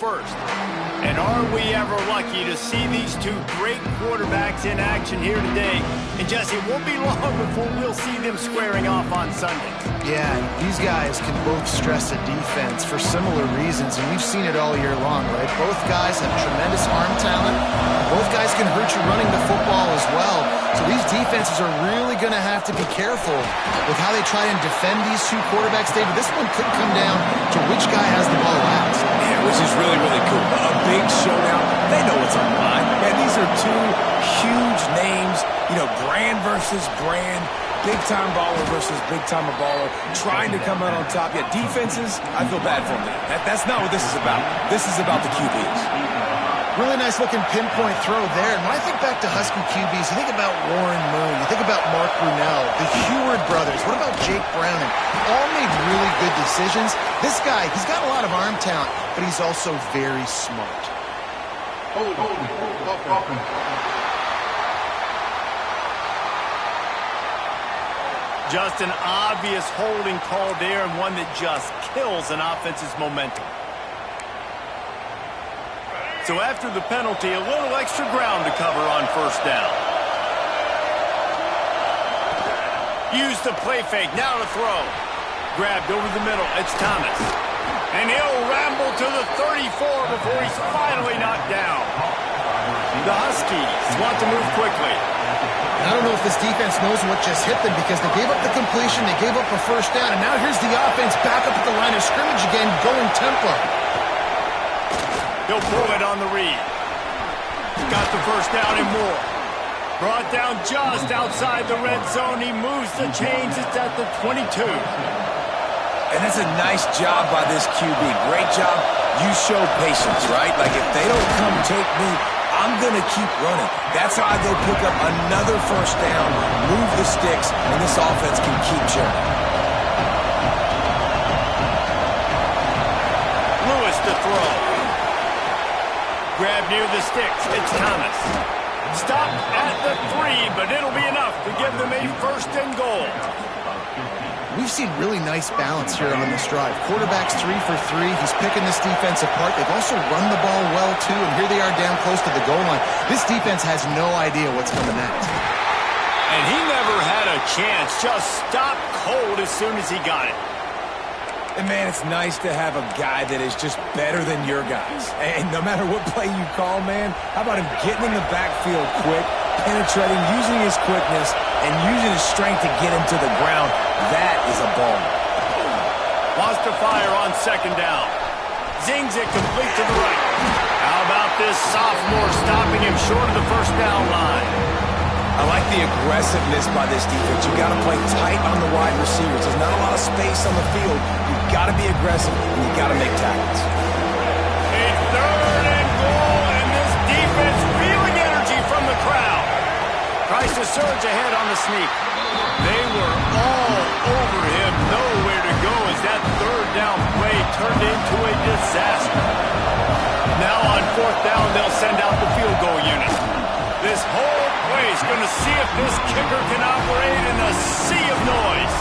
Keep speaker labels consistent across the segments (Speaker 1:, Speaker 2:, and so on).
Speaker 1: first. And are we ever lucky to see these two great quarterbacks in action here today? And Jesse, it won't be long before we'll see them squaring off on Sunday.
Speaker 2: Yeah, these guys can both stress a defense for similar reasons, and we've seen it all year long, right? Both guys have tremendous arm talent. Both guys can hurt you running the football as well. So these defenses are really going to have to be careful with how they try and defend these two quarterbacks, David. This one could come down to which guy has the ball last.
Speaker 3: Yeah, which is really, really cool. A big showdown. They know what's on the line. Man, these are two huge names. You know, brand versus brand. Big-time baller versus big-time baller. Trying to come out on top. Yeah, defenses, I feel bad for them. That's not what this is about. This is about the QBs.
Speaker 2: Really nice-looking pinpoint throw there. And when I think back to Husky QBs, you think about Warren Moon, you think about Mark Brunell, the Heward brothers. What about Jake Browning? All made really good decisions. This guy, he's got a lot of arm talent, but he's also very smart.
Speaker 1: Just an obvious holding call there, and one that just kills an offense's momentum. So after the penalty, a little extra ground to cover on first down. Use the play fake, now to throw. Grabbed over the middle, it's Thomas. And he'll ramble to the 34 before he's finally knocked down. The Huskies want to move quickly.
Speaker 2: I don't know if this defense knows what just hit them because they gave up the completion, they gave up a first down, and now here's the offense back up at the line of scrimmage again, going tempo.
Speaker 1: He'll pull it on the read. Got the first down and more. Brought down just outside the red zone. He moves the chains. It's at the 22.
Speaker 3: And that's a nice job by this QB. Great job. You show patience, right? Like, if they don't come take me, I'm going to keep running. That's how I go pick up another first down, move the sticks, and this offense can keep churning.
Speaker 1: Lewis to throw. Grab near the sticks. It's Thomas. Stop at the 3, but it'll be enough to give them a first and goal.
Speaker 2: We've seen really nice balance here on this drive. Quarterback's 3 for 3. He's picking this defense apart. They've also run the ball well, too, and here they are down close to the goal line. This defense has no idea what's coming next.
Speaker 1: And he never had a chance. Just stopped cold as soon as he got it.
Speaker 3: And, man, it's nice to have a guy that is just better than your guys. And no matter what play you call, man, how about him getting in the backfield quick, penetrating, using his quickness, and using his strength to get him to the ground. That is a ball.
Speaker 1: Wants to fire on second down. Zings it complete to the right. How about this sophomore stopping him short of the first down line?
Speaker 3: I like the aggressiveness by this defense. You got to play tight on the wide receivers. There's not a lot of space on the field. You've got to be aggressive, and you've got to make tackles.
Speaker 1: A third and goal, and this defense feeling energy from the crowd. Tries to surge ahead on the sneak. They were all over him. Nowhere to go as that third down play turned into a disaster. Now on fourth down, they'll send out the field goal unit. This whole place going to see if this kicker can operate in a sea of noise.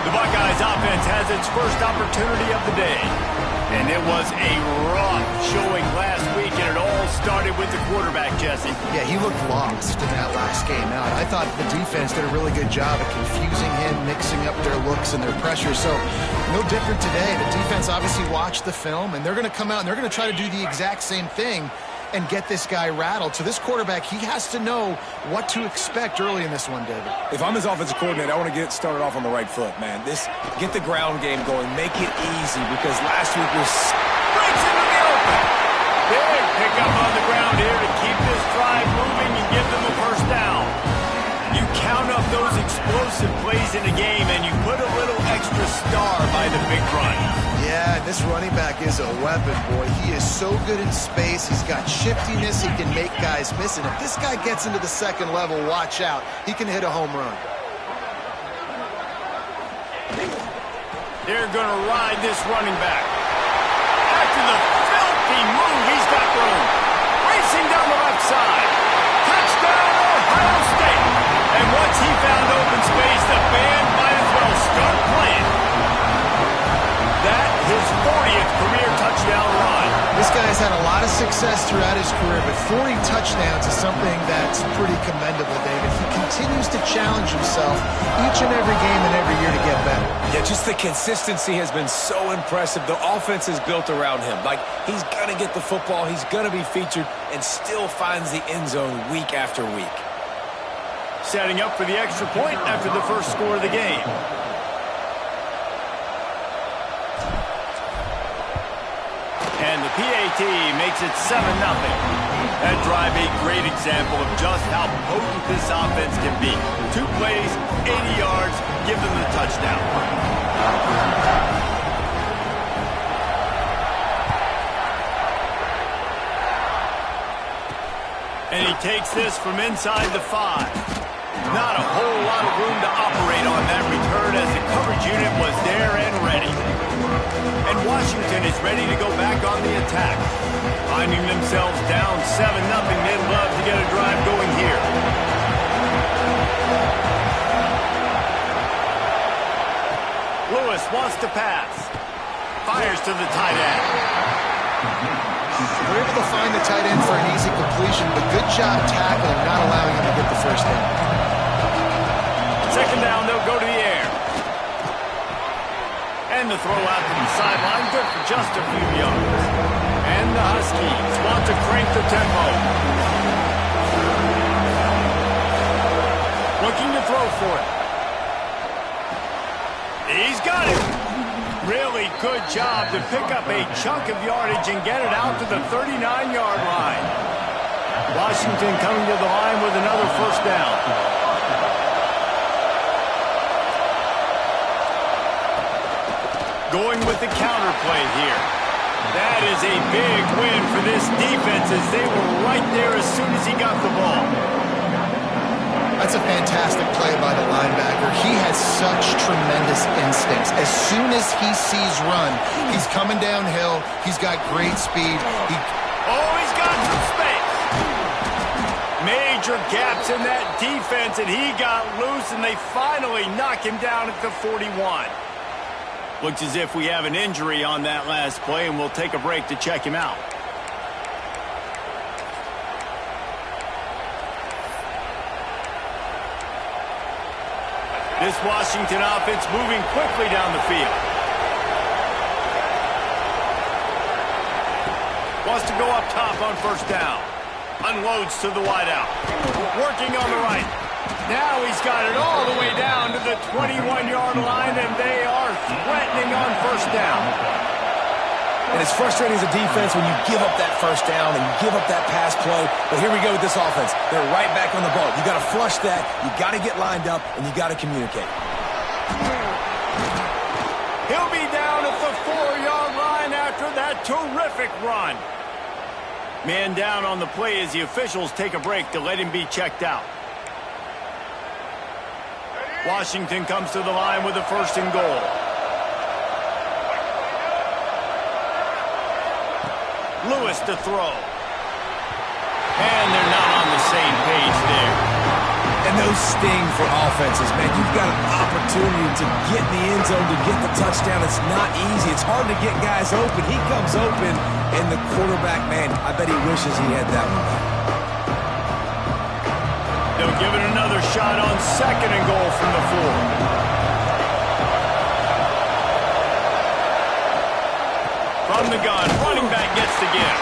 Speaker 1: The Buckeyes offense has its first opportunity of the day. And it was a rough showing last week, and it all started with the quarterback, Jesse.
Speaker 2: Yeah, he looked lost in that last game out. I thought the defense did a really good job of confusing him, mixing up their looks and their pressure. So no different today. The defense obviously watched the film, and they're going to come out and they're going to try to do the exact same thing and get this guy rattled. So this quarterback, he has to know what to expect early in this one, David.
Speaker 3: If I'm his offensive coordinator, I want to get started off on the right foot, man. Get the ground game going. Make it easy, because last week was
Speaker 1: breaks into the open. Big pickup on the ground here to keep this drive moving and give them a first down. You count up those explosive plays in a game, and you put a little extra star by the big run.
Speaker 2: Yeah, this running back is a weapon, boy. He is so good in space. He's got shiftiness. He can make guys miss. And if this guy gets into the second level, watch out. He can hit a home run.
Speaker 1: They're going to ride this running back. After the filthy move, he's got room. Racing down the left side. Touchdown, Ohio State. And once he found open space, the band might as well start playing. That his 40th career touchdown run.
Speaker 2: This guy's had a lot of success throughout his career, but 40 touchdowns is something that's pretty commendable, David. He continues to challenge himself each and every game and every year to get better.
Speaker 3: Yeah, just the consistency has been so impressive. The offense is built around him. Like, he's going to get the football, he's going to be featured, and still finds the end zone week after week.
Speaker 1: Setting up for the extra point after the first score of the game. And the PAT makes it 7-0. That drive a great example of just how potent this offense can be. 2 plays, 80 yards, give them the touchdown. And he takes this from inside the 5. Not a whole lot of room to operate on that return as the coverage unit was there and ready. And Washington is ready to go back on the attack. Finding themselves down 7-0, they'd love to get a drive going here. Lewis wants to pass. Fires to the tight end.
Speaker 2: They're able to find the tight end for an easy completion, but good job tackling, not allowing him to get the first down.
Speaker 1: Second down, they'll go to the air. And the throw out to the sideline, good for just a few yards. And the Huskies want to crank the tempo. Looking to throw for it. He's got it. Really good job to pick up a chunk of yardage and get it out to the 39-yard line. Washington coming to the line with another first down. Going with the counter play here. That is a big win for this defense as they were right there as soon as he got the ball.
Speaker 2: That's a fantastic play by the linebacker. He has such tremendous instincts. As soon as he sees run, he's coming downhill. He's got great speed.
Speaker 1: He's got some space. Major gaps in that defense, and he got loose, and they finally knock him down at the 41. Looks as if we have an injury on that last play, and we'll take a break to check him out. This Washington offense moving quickly down the field. Wants to go up top on first down. Unloads to the wideout. Working on the right. Now he's got it all the way down to the 21-yard line, and they are threatening on first down.
Speaker 3: And it's frustrating as a defense when you give up that first down and you give up that pass play. But here we go with this offense. They're right back on the ball. You got to flush that. You got to get lined up, and you got to communicate.
Speaker 1: He'll be down at the 4-yard line after that terrific run. Man down on the play as the officials take a break to let him be checked out. Washington comes to the line with a 1st and goal. Lewis to throw. And they're not on the same page there.
Speaker 3: And those sting for offenses, man. You've got an opportunity to get in the end zone, to get the touchdown. It's not easy. It's hard to get guys open. He comes open, and the quarterback, man, I bet he wishes he had that one back.
Speaker 1: They'll give it another shot on 2nd and goal from the 4. From the gun, running back gets the give.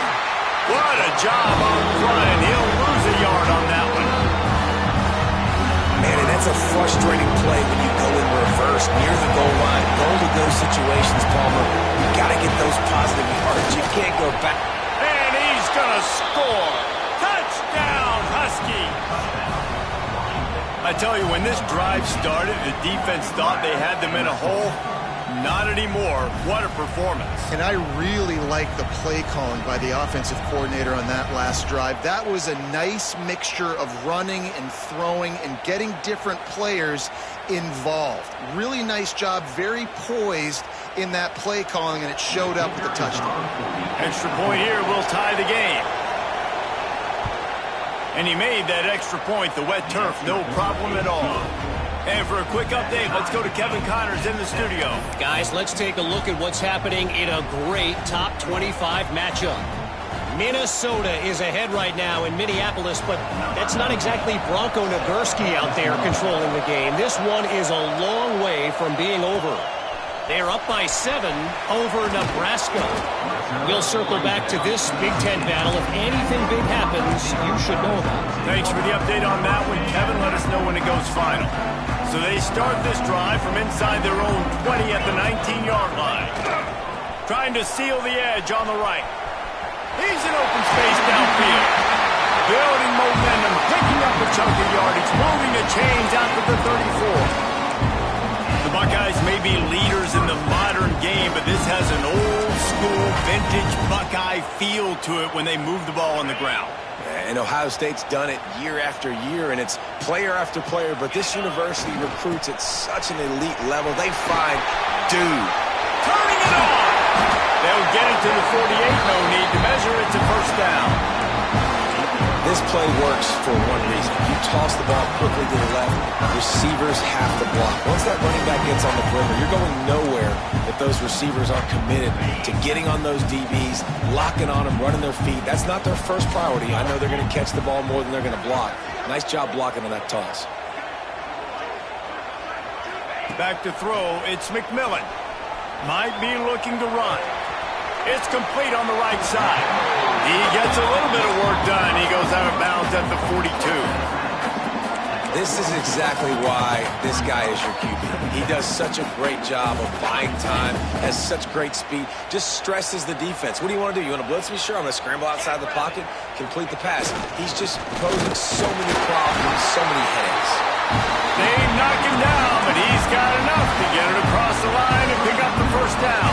Speaker 1: What a job on front, and he'll lose a yard on that one.
Speaker 3: Man, and that's a frustrating play when you go in reverse near the goal line. Goal-to-go situations, Palmer. You got to get those positive yards. You can't go back.
Speaker 1: And he's going to score. Touchdown, Huskies. I tell you, when this drive started, the defense thought they had them in a hole. Not anymore. What a performance.
Speaker 2: And I really like the play calling by the offensive coordinator on that last drive. That was a nice mixture of running and throwing and getting different players involved. Really nice job, very poised in that play calling, and it showed up with the touchdown.
Speaker 1: Extra point here will tie the game. And he made that extra point, the wet turf, no problem at all. And for a quick update, let's go to Kevin Connors in the studio.
Speaker 4: Guys, let's take a look at what's happening in a great top 25 matchup. Minnesota is ahead right now in Minneapolis, but that's not exactly Bronco Nagurski out there controlling the game. This one is a long way from being over. They're up by 7 over Nebraska. We'll circle back to this Big Ten battle. If anything big happens, you should know about it.
Speaker 1: Thanks for the update on that one, Kevin. Let us know when it goes final. So they start this drive from inside their own 20 at the 19-yard line. Trying to seal the edge on the right. He's in open space downfield. Building momentum, picking up a chunk of yardage, moving the chains out to the 34. The Buckeyes may be leaders in the modern game, but this has an old-school, vintage Buckeye feel to it when they move the ball on the ground.
Speaker 3: And Ohio State's done it year after year, and it's player after player, but this university recruits at such an elite level. They find dude.
Speaker 1: Turning it on! They'll get it to the 48, no need to measure it to first down.
Speaker 3: This play works for one reason. You toss the ball quickly to the left, receivers have to block. Once that running back gets on the perimeter, you're going nowhere if those receivers aren't committed to getting on those DBs, locking on them, running their feet. That's not their first priority. I know they're going to catch the ball more than they're going to block. Nice job blocking on that toss.
Speaker 1: Back to throw, it's McMillan. Might be looking to run. It's complete on the right side. He gets a little bit of work done. He goes out of bounds at the 42.
Speaker 3: This is exactly why this guy is your QB. He does such a great job of buying time, has such great speed, just stresses the defense. What do you want to do? You want to blitz me? Sure, I'm going to scramble outside the pocket, complete the pass. He's just posing so many problems, so many headaches.
Speaker 1: They knock him down, but he's got enough to get it across the line and pick up the first down.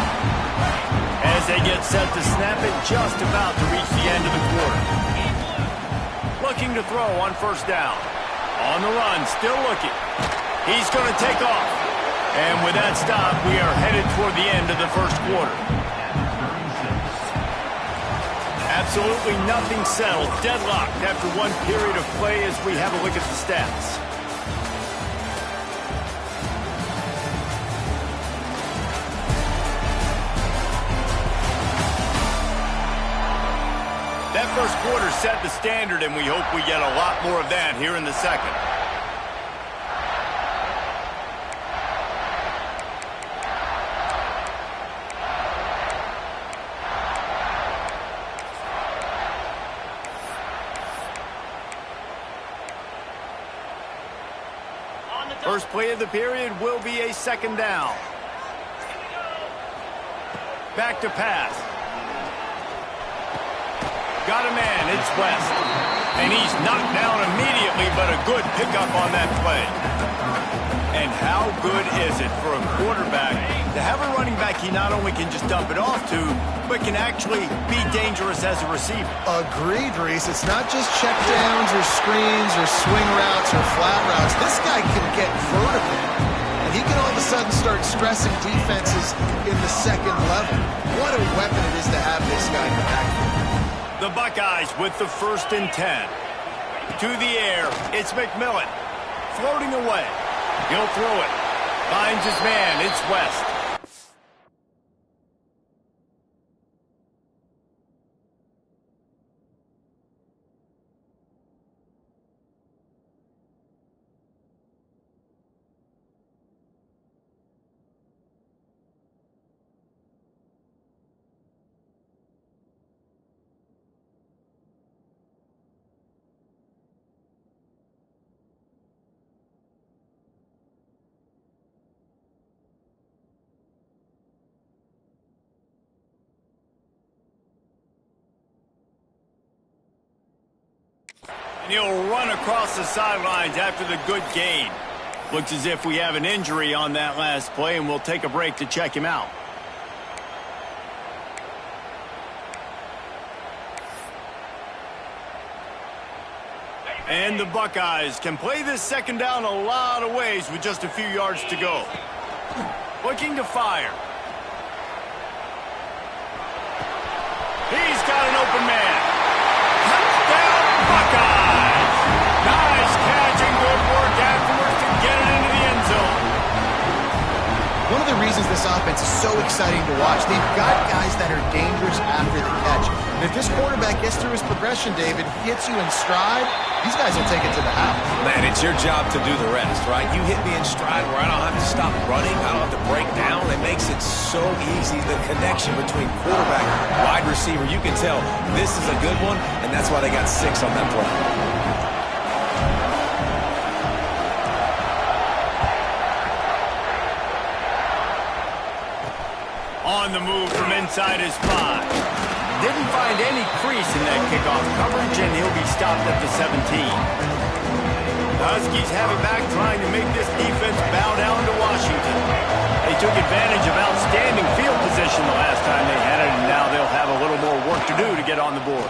Speaker 1: As they get set to snap it, just about to reach the end of the quarter. Looking to throw on first down. On the run, still looking. He's going to take off. And with that stop, we are headed toward the end of the first quarter. Absolutely nothing settled. Deadlocked after one period of play as we have a look at the stats. That first quarter set the standard, and we hope we get a lot more of that here in the second. First play of the period will be a second down. Back to pass. Got a man, it's West. And he's knocked down immediately, but a good pickup on that play. And how good is it for a quarterback to have a running back he not only can just dump it off to, but can actually be dangerous as a receiver?
Speaker 2: Agreed, Reese. It's not just check downs or screens or swing routes or flat routes. This guy can get vertical. And he can all of a sudden start stressing defenses in the second level. What a weapon it is to have this guy in the backfield.
Speaker 1: The Buckeyes with the 1st and 10. To the air, it's McMillan. Floating away. He'll throw it. Finds his man, it's West. And he'll run across the sidelines after the good gain. Looks as if we have an injury on that last play, and we'll take a break to check him out. And the Buckeyes can play this second down a lot of ways with just a few yards to go. Looking to fire. He's got an open man. Touchdown, Buckeyes! Nice catch and good work afterwards to get it into the end zone.
Speaker 2: One of the reasons reasons this offense is so exciting to watch. They've got guys that are dangerous after the catch. And if this quarterback gets through his progression, David, hits you in stride, these guys will take it to the house.
Speaker 3: Man, it's your job to do the rest, right? You hit me in stride where I don't have to stop running. I don't have to break down. It makes it so easy, the connection between quarterback and wide receiver. You can tell this is a good one, and that's why they got 6 on that play.
Speaker 1: On the move from inside his 5. Didn't find any crease in that kickoff coverage, and he'll be stopped at the 17. The Huskies have it back, trying to make this defense bow down to Washington. They took advantage of outstanding field position the last time they had it, and now they'll have a little more work to do to get on the board.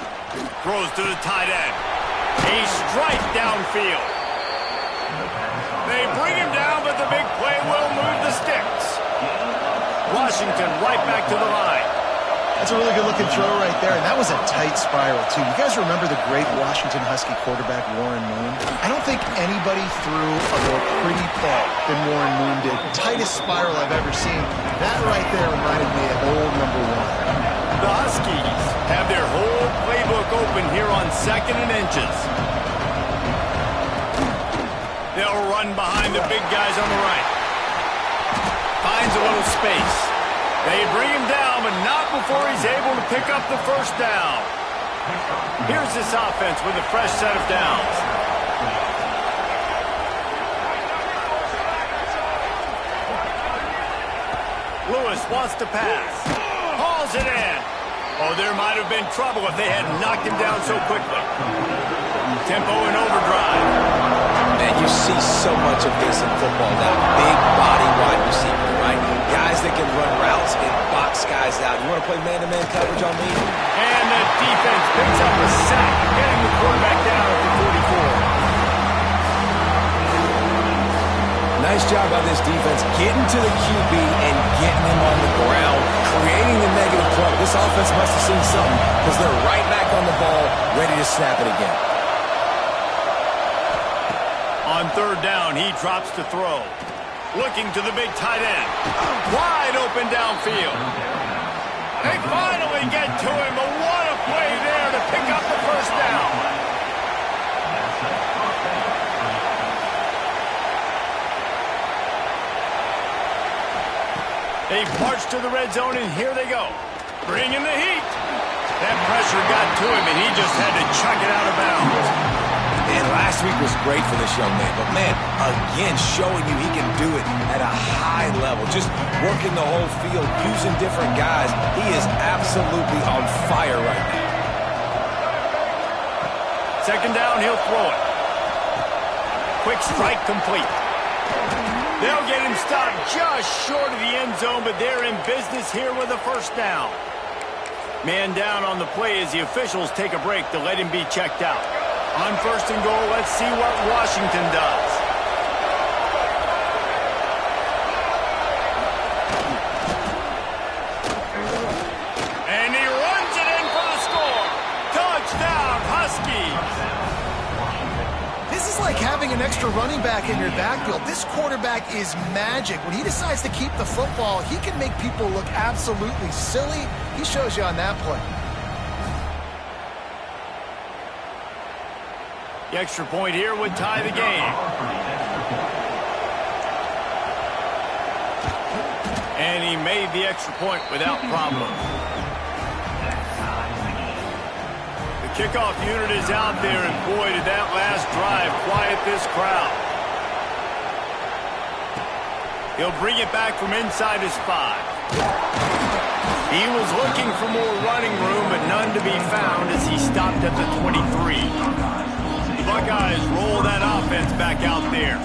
Speaker 1: Throws to the tight end. A strike downfield. They bring him down, but the big play will move the sticks. Washington right back to the line.
Speaker 2: That's a really good-looking throw right there, and that was a tight spiral, too. You guys remember the great Washington Husky quarterback Warren Moon? I don't think anybody threw a more pretty ball than Warren Moon did. Tightest spiral I've ever seen. That right there reminded me of old number 1.
Speaker 1: The Huskies have their whole playbook open here on 2nd and inches. They'll run behind the big guys on the right. Finds a little space. They bring him down, but not before he's able to pick up the first down. Here's this offense with a fresh set of downs. Lewis wants to pass. Hauls it in. Oh, there might have been trouble if they had knocked him down so quickly. Tempo in overdrive.
Speaker 3: Man, you see so much of this in football now. Big body wide receiver, right? Guys that can run routes and box guys out. You want to play man-to-man coverage on me?
Speaker 1: And the defense picks up a sack, getting the quarterback down at the 44.
Speaker 3: Nice job by this defense getting to the QB and getting him on the ground, creating the negative play. This offense must have seen something because they're right back on the ball, ready to snap it again.
Speaker 1: On 3rd down, he drops to throw. Looking to the big tight end. Wide open downfield. They finally get to him, but what a play there to pick up the first down. They march to the red zone, and here they go. Bringing the heat. That pressure got to him, and he just had to chuck it out of bounds.
Speaker 3: And last week was great for this young man. But, man, again, showing you he can do it at a high level. Just working the whole field, using different guys. He is absolutely on fire right now.
Speaker 1: 2nd down, he'll throw it. Quick strike complete. They'll get him stopped just short of the end zone, but they're in business here with a first down. Man down on the play as the officials take a break to let him be checked out. On 1st and goal, let's see what Washington does. And he runs it in for the score. Touchdown, Huskies.
Speaker 2: This is like having an extra running back in your backfield. This quarterback is magic. When he decides to keep the football, he can make people look absolutely silly. He shows you on that play.
Speaker 1: The extra point here would tie the game. And he made the extra point without problem. The kickoff unit is out there, and boy, did that last drive quiet this crowd. He'll bring it back from inside his 5. He was looking for more running room, but none to be found as he stopped at the 23. Buckeyes roll that offense back out there.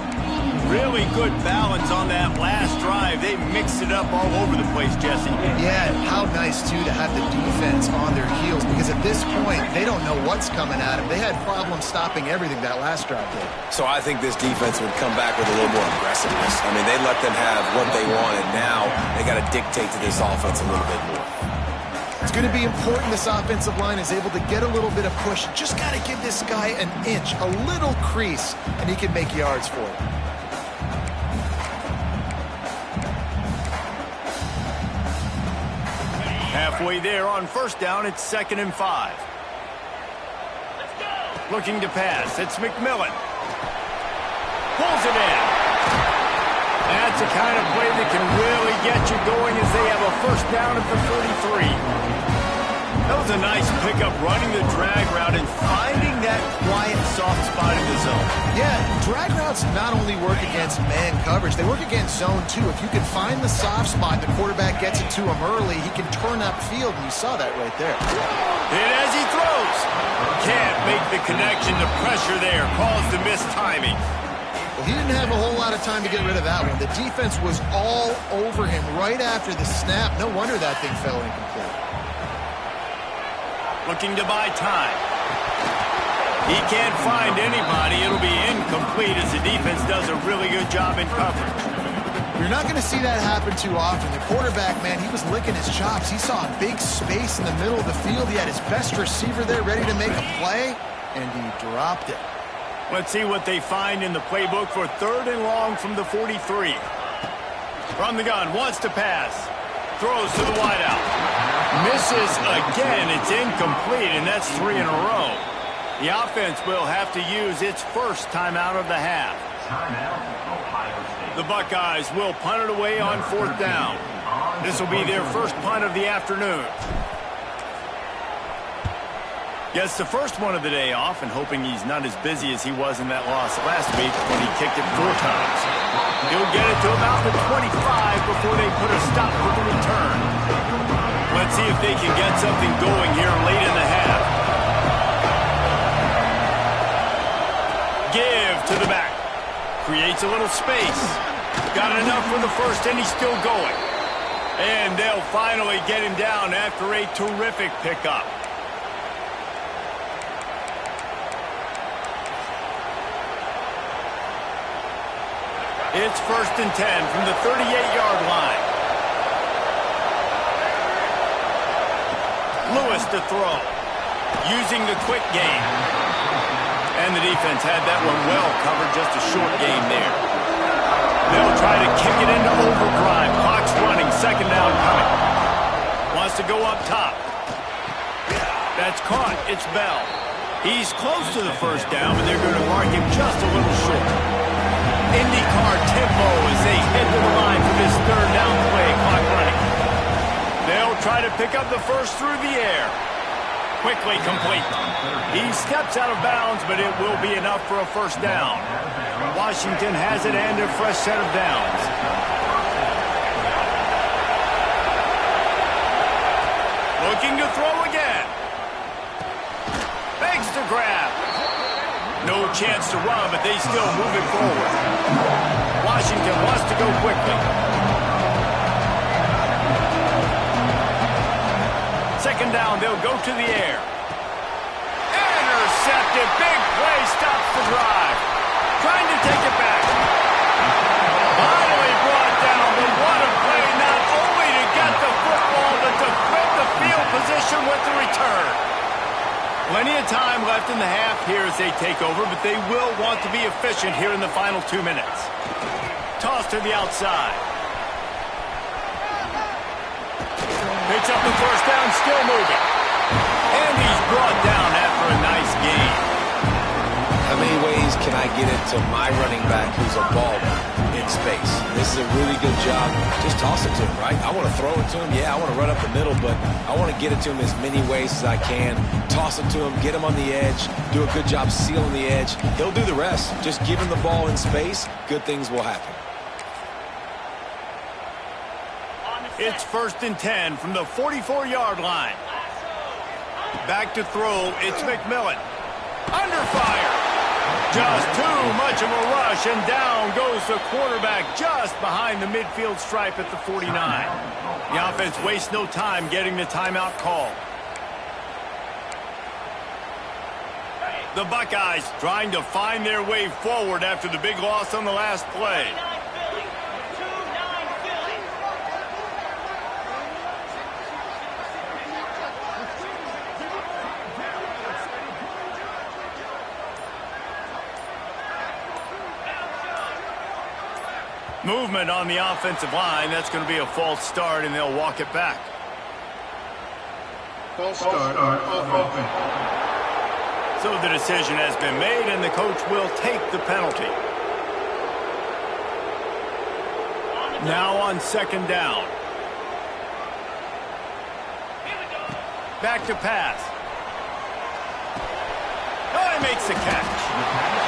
Speaker 1: Really good balance on that last drive. They mixed it up all over the place, Jesse.
Speaker 2: Yeah, how nice, too, to have the defense on their heels, because at this point, they don't know what's coming at them. They had problems stopping everything that last drive did.
Speaker 3: So I think this defense would come back with a little more aggressiveness. I mean, they let them have what they wanted. Now they got to dictate to this offense a little bit more.
Speaker 2: It's going to be important this offensive line is able to get a little bit of push. Just got to give this guy an inch, a little crease, and he can make yards for it.
Speaker 1: Halfway there on first down, it's 2nd and 5. Looking to pass, it's McMillan. Pulls it in. That's the kind of play that can really get you going as they have a first down at the 33. That was a nice pickup, running the drag route and finding that quiet, soft spot in the zone.
Speaker 2: Yeah, drag routes not only work against man coverage, they work against zone too. If you can find the soft spot, the quarterback gets it to him early, he can turn upfield, and you saw that right there.
Speaker 1: And as he throws, can't make the connection. The pressure there caused the missed timing.
Speaker 2: Well, he didn't have a whole lot of time to get rid of that one. The defense was all over him right after the snap. No wonder that thing fell incomplete.
Speaker 1: Looking to buy time. He can't find anybody. It'll be incomplete as the defense does a really good job in coverage.
Speaker 2: You're not going to see that happen too often. The quarterback, man, he was licking his chops. He saw a big space in the middle of the field. He had his best receiver there ready to make a play, and he dropped it.
Speaker 1: Let's see what they find in the playbook for 3rd and long from the 43. From the gun, wants to pass. Throws to the wideout. Misses again. It's incomplete, and that's 3 in a row. The offense will have to use its first timeout of the half. The Buckeyes will punt it away on 4th down. This will be their first punt of the afternoon. Gets the first one of the day off, and hoping he's not as busy as he was in that loss last week when he kicked it 4 times. He'll get it to about the 25 before they put a stop for the return. Let's see if they can get something going here late in the half. Give to the back. Creates a little space. Got enough for the first, and he's still going. And they'll finally get him down after a terrific pickup. It's 1st and 10 from the 38-yard line. Lewis to throw. Using the quick game. And the defense had that one well covered, just a short game there. They'll try to kick it into overdrive. Clock's running, 2nd down coming. Wants to go up top. That's caught. It's Bell. He's close to the first down, but they're going to mark him just a little short. IndyCar tempo as they head to the line for this 3rd down play. Clock running. They'll try to pick up the first through the air. Quickly complete. He steps out of bounds, but it will be enough for a first down. Washington has it and a fresh set of downs. Looking to throw again. Begs to grab. No chance to run, but they still move it forward. Washington wants to go quickly. 2nd down, they'll go to the air. Intercepted. Big play stops the drive. Trying to take it back. Finally brought down, but what a play, not only to get the football, but to flip the field position with the return. Plenty of time left in the half here as they take over, but they will want to be efficient here in the final 2 minutes. Toss to the outside. Picks up the first down, still moving. And he's brought down after a nice gain.
Speaker 3: How many ways can I get it to my running back who's a baller in space? This is a really good job. Just toss it to him, right? I want to throw it to him. Yeah, I want to run up the middle, but I want to get it to him as many ways as I can. Toss it to him, get him on the edge, do a good job sealing the edge. He'll do the rest. Just give him the ball in space, good things will happen.
Speaker 1: It's 1st and 10 from the 44-yard line. Back to throw, it's McMillan. Under fire. Just too much of a rush, and down goes the quarterback just behind the midfield stripe at the 49. The offense wastes no time getting the timeout call. The Buckeyes trying to find their way forward after the big loss on the last play. Movement on the offensive line. That's going to be a false start, and they'll walk it back.
Speaker 5: False start on offense.
Speaker 1: So the decision has been made, and the coach will take the penalty. Now on second down. Back to pass. Oh, he makes the catch.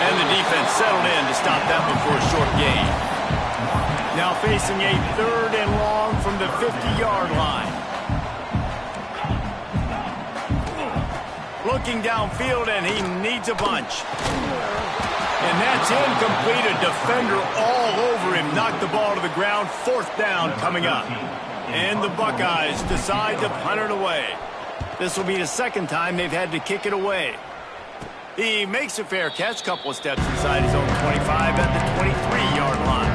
Speaker 1: And the defense settled in to stop that before a short gain. Now facing a 3rd and long from the 50-yard line. Looking downfield, and he needs a bunch. And that's incomplete. A defender all over him. Knocked the ball to the ground. 4th down coming up. And the Buckeyes decide to punt it away. This will be the 2nd time they've had to kick it away. He makes a fair catch, couple of steps inside his own 25 at the 23-yard line.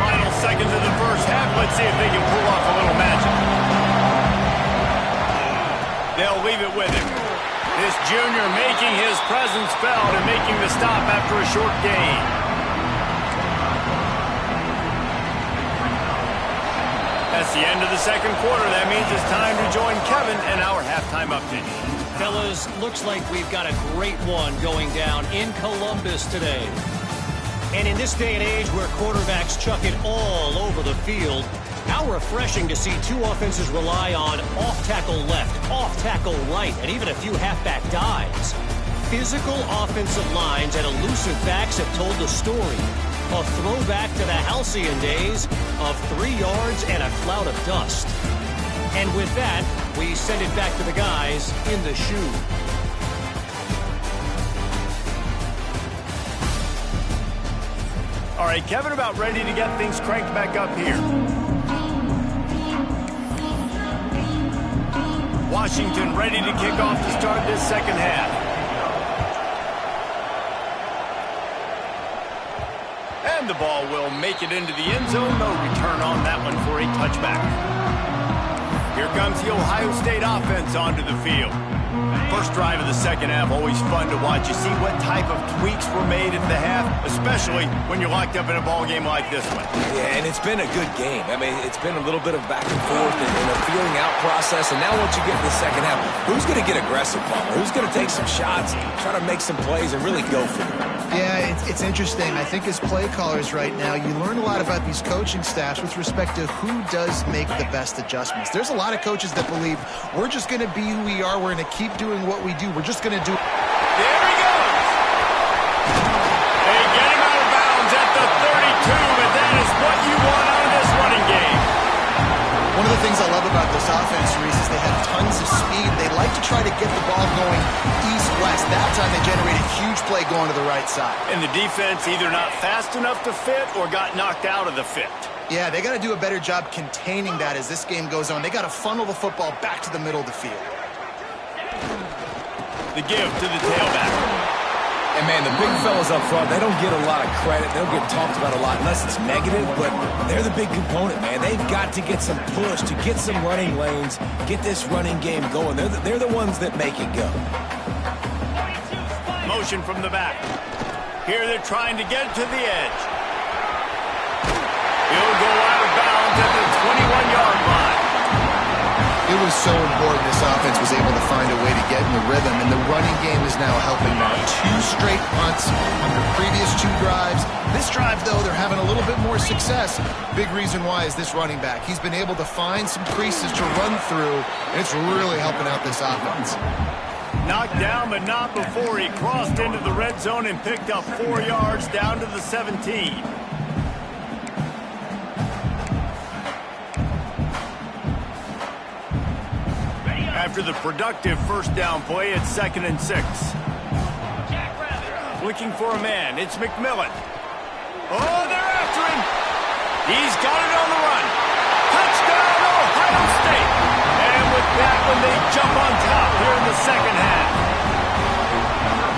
Speaker 1: Final seconds of the first half. Let's see if they can pull off a little magic. They'll leave it with him. This junior making his presence felt and making the stop after a short gain. That's the end of the 2nd quarter. That means it's time to join Kevin and our halftime update.
Speaker 4: Fellas, looks like we've got a great one going down in Columbus today. And in this day and age where quarterbacks chuck it all over the field, how refreshing to see 2 offenses rely on off-tackle left, off-tackle right, and even a few halfback dives. Physical offensive lines and elusive backs have told the story. A throwback to the halcyon days of 3 yards and a cloud of dust. And with that, we send it back to the guys in the shoe.
Speaker 1: All right, Kevin, about ready to get things cranked back up here. Washington ready to kick off to start this 2nd half. And the ball will make it into the end zone. No return on that one for a touchback. Here comes the Ohio State offense onto the field. First drive of the 2nd half, always fun to watch. You see what type of tweaks were made at the half, especially when you're locked up in a ball game like this one.
Speaker 3: Yeah, and it's been a good game. I mean, it's been a little bit of back and forth and a feeling out process. And now once you get to the 2nd half, who's going to get aggressive, Palmer? Who's going to take some shots, try to make some plays, and really go for it?
Speaker 2: Yeah, it's interesting. I think as play callers right now, you learn a lot about these coaching staffs with respect to who does make the best adjustments. There's a lot of coaches that believe we're just going to be who we are. We're going to keep doing what we do. We're just going to do.
Speaker 1: There he goes. They get him out of bounds at the 32, but that is what you want out of this running game.
Speaker 2: One of the things I love about this offense, Reese, is they have tons of speed. They like to try to get the ball going east-west. That time they generated a huge play going to the right side.
Speaker 1: And the defense either not fast enough to fit or got knocked out of the fit.
Speaker 2: Yeah, they got to do a better job containing that as this game goes on. They got to funnel the football back to the middle of the field.
Speaker 1: The give to the tailback.
Speaker 3: And, man, the big fellas up front, they don't get a lot of credit. They don't get talked about a lot unless it's negative, but they're the big component, man. They've got to get some push to get some running lanes, get this running game going. They're the ones that make it go.
Speaker 1: Motion from the back. Here they're trying to get to the edge. He'll go out of bounds at the 21-yard line.
Speaker 2: It was so important this offense was able to find a way to get in the rhythm, and the running game is now helping them. 2 straight punts on their previous 2 drives. This drive, though, they're having a little bit more success. Big reason why is this running back. He's been able to find some creases to run through, and it's really helping out this offense.
Speaker 1: Knocked down, but not before he crossed into the red zone and picked up 4 yards down to the 17. After the productive first down play, it's 2nd and 6. Looking for a man, it's McMillan. Oh, they're after him. He's got it on the run. Touchdown, Ohio State. And with that one, they jump on top here in the 2nd half.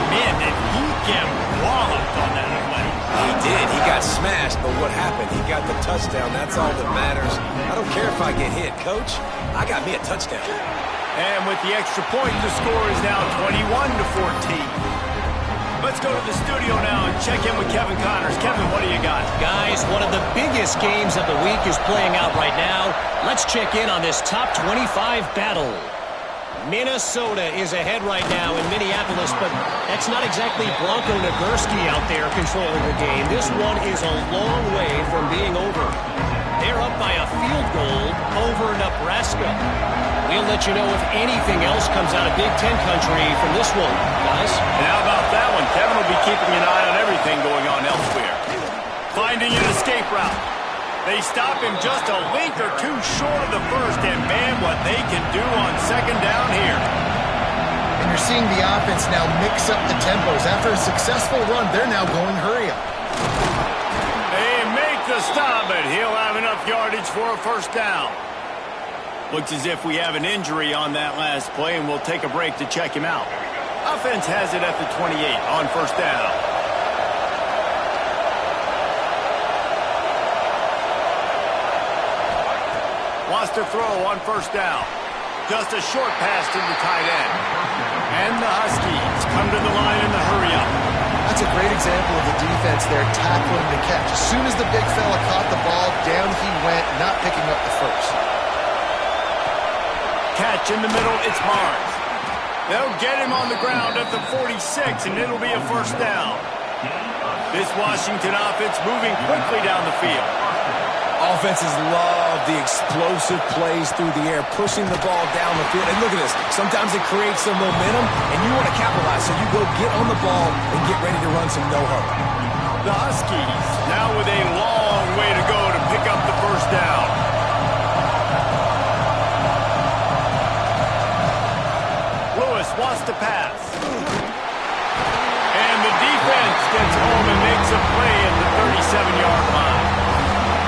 Speaker 1: Man, did he get walloped on that play.
Speaker 3: He did. He got smashed, but what happened? He got the touchdown. That's all that matters. I don't care if I get hit, Coach. I got me a touchdown.
Speaker 1: And with the extra point, the score is now 21-14. Let's go to the studio now and check check in with Kevin Connors. Kevin, what do you got?
Speaker 4: Guys, one of the biggest games of the week is playing out right now. Let's check in on this top 25 battle. Minnesota is ahead right now in Minneapolis, but that's not exactly Bronco Nagurski out there controlling the game. This one is a long way from being over. They're up by a field goal over Nebraska. We'll let you know if anything else comes out of Big Ten country from this one, guys.
Speaker 1: And how about that one? Kevin will be keeping an eye on everything going on elsewhere. Finding an escape route. They stop him just a link or two short of the first, and man, what they can do on second down here.
Speaker 2: And you're seeing the offense now mix up the tempos. After a successful run, they're now going hurry up.
Speaker 1: They make the stop, but he'll have enough yardage for a first down. Looks as if we have an injury on that last play, and we'll take a break to check him out. Offense has it at the 28 on first down. Wants to throw on first down. Just a short pass to the tight end. And the Huskies come to the line in the hurry-up.
Speaker 2: That's a great example of the defense there tackling the catch. As soon as the big fella caught the ball, down he went, not picking up the first.
Speaker 1: Catch in the middle, it's Barnes. They'll get him on the ground at the 46, and it'll be a first down. This Washington offense moving quickly down the field.
Speaker 3: Offenses love the explosive plays through the air, pushing the ball down the field. And look at this. Sometimes it creates some momentum, and you want to capitalize. So you go get on the ball and get ready to run some no-huddle.
Speaker 1: The Huskies now with a long way to go to pick up the first down. Lewis wants to pass. And the defense gets home and makes a play at the 37-yard line.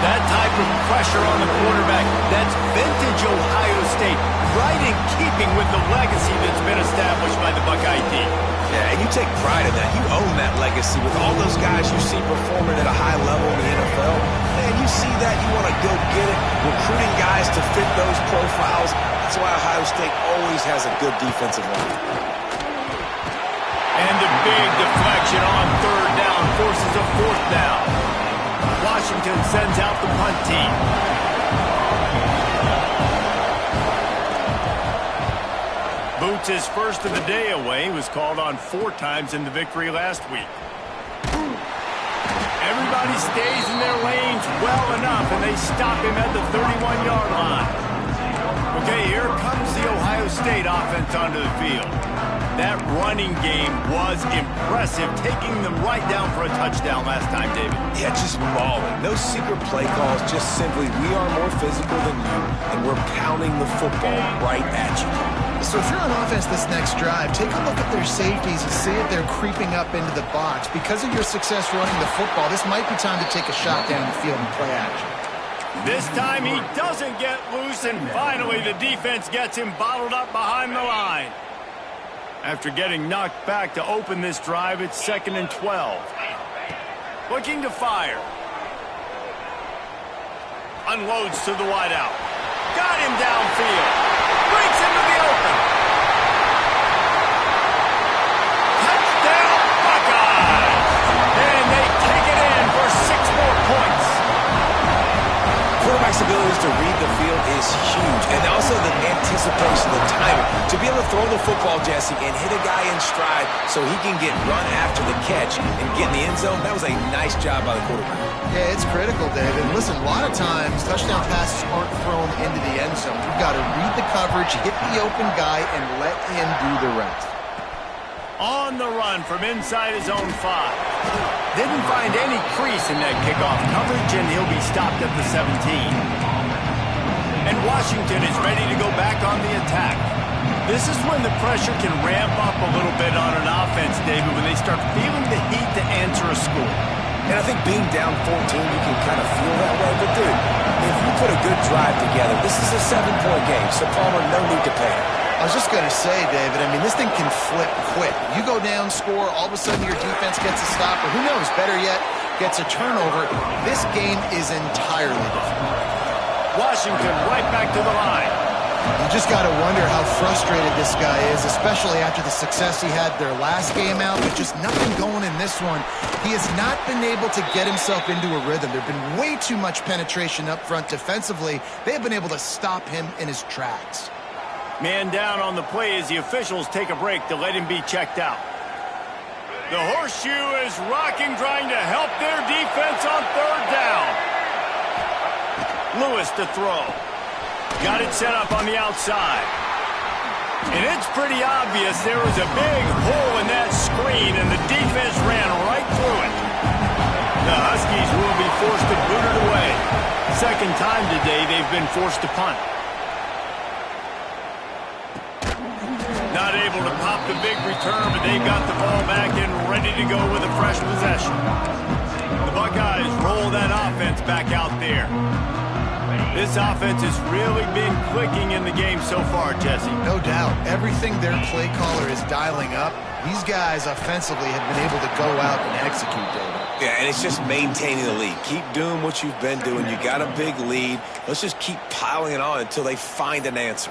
Speaker 1: That type of pressure on the quarterback, that's vintage Ohio State, right in keeping with the legacy that's been established by the Buckeye team.
Speaker 3: Yeah, and you take pride in that. You own that legacy with all those guys you see performing at a high level in the NFL. Man, you see that, you want to go get it, recruiting guys to fit those profiles. That's why Ohio State always has a good defensive line.
Speaker 1: And the big deflection on third down forces a fourth down. Washington sends out the punt team. Boots' first of the day away was called on 4 times in the victory last week. Everybody stays in their lanes well enough, and they stop him at the 31-yard line. Okay, here comes the Ohio State offense onto the field. That running game was impressive, taking them right down for a touchdown last time, David.
Speaker 3: Yeah, just mauling. No secret play calls, just simply we are more physical than you, and we're pounding the football right at you.
Speaker 2: So if you're on offense this next drive, take a look at their safeties and see if they're creeping up into the box. Because of your success running the football, this might be time to take a shot down the field and play action.
Speaker 1: This time he doesn't get loose, and finally the defense gets him bottled up behind the line. After getting knocked back to open this drive, it's 2nd and 12. Looking to fire. Unloads to the wideout. Got him downfield. Breaks into the open. Touchdown, Buckeyes! And they take it in for 6 more points.
Speaker 3: Quarterback's abilities to read the field is huge, and also the anticipation, the timing. To be able to throw the football, Jesse, and hit a guy in stride so he can get run after the catch and get in the end zone, that was a nice job by the quarterback.
Speaker 2: Yeah, it's critical, David. Listen, a lot of times touchdown passes aren't thrown into the end zone. You've got to read the coverage, hit the open guy, and let him do the rest.
Speaker 1: On the run from inside his own 5. Didn't find any crease in that kickoff coverage, and he'll be stopped at the 17. And Washington is ready to go back on the attack. This is when the pressure can ramp up a little bit on an offense, David, when they start feeling the heat to answer a score.
Speaker 3: And I think being down 14, you can kind of feel that way. But, dude, if you put a good drive together, this is a 7-point game, so Palmer, no need to panic.
Speaker 2: I was just going to say, David, I mean, this thing can flip quick. You go down, score, all of a sudden your defense gets a stop, or who knows, better yet, gets a turnover. This game is entirely different.
Speaker 1: Washington right back to the line.
Speaker 2: You just got to wonder how frustrated this guy is, especially after the success he had their last game out, but just nothing going in this one. He has not been able to get himself into a rhythm. There have been way too much penetration up front defensively. They have been able to stop him in his tracks.
Speaker 1: Man down on the play as the officials take a break to let him be checked out. The horseshoe is rocking, trying to help their defense on third down. Lewis to throw. Got it set up on the outside. And it's pretty obvious there was a big hole in that screen, and the defense ran right through it. The Huskies will be forced to boot it away. Second time today they've been forced to punt. Not able to pop the big return, but they've got the ball back and ready to go with a fresh possession. The Buckeyes roll that offense back out there. This offense has really been clicking in the game so far, Jesse.
Speaker 2: No doubt. Everything their play caller is dialing up, these guys offensively have been able to go out and execute, David.
Speaker 3: Yeah, and it's just maintaining the lead. Keep doing what you've been doing. You got a big lead. Let's just keep piling it on until they find an answer.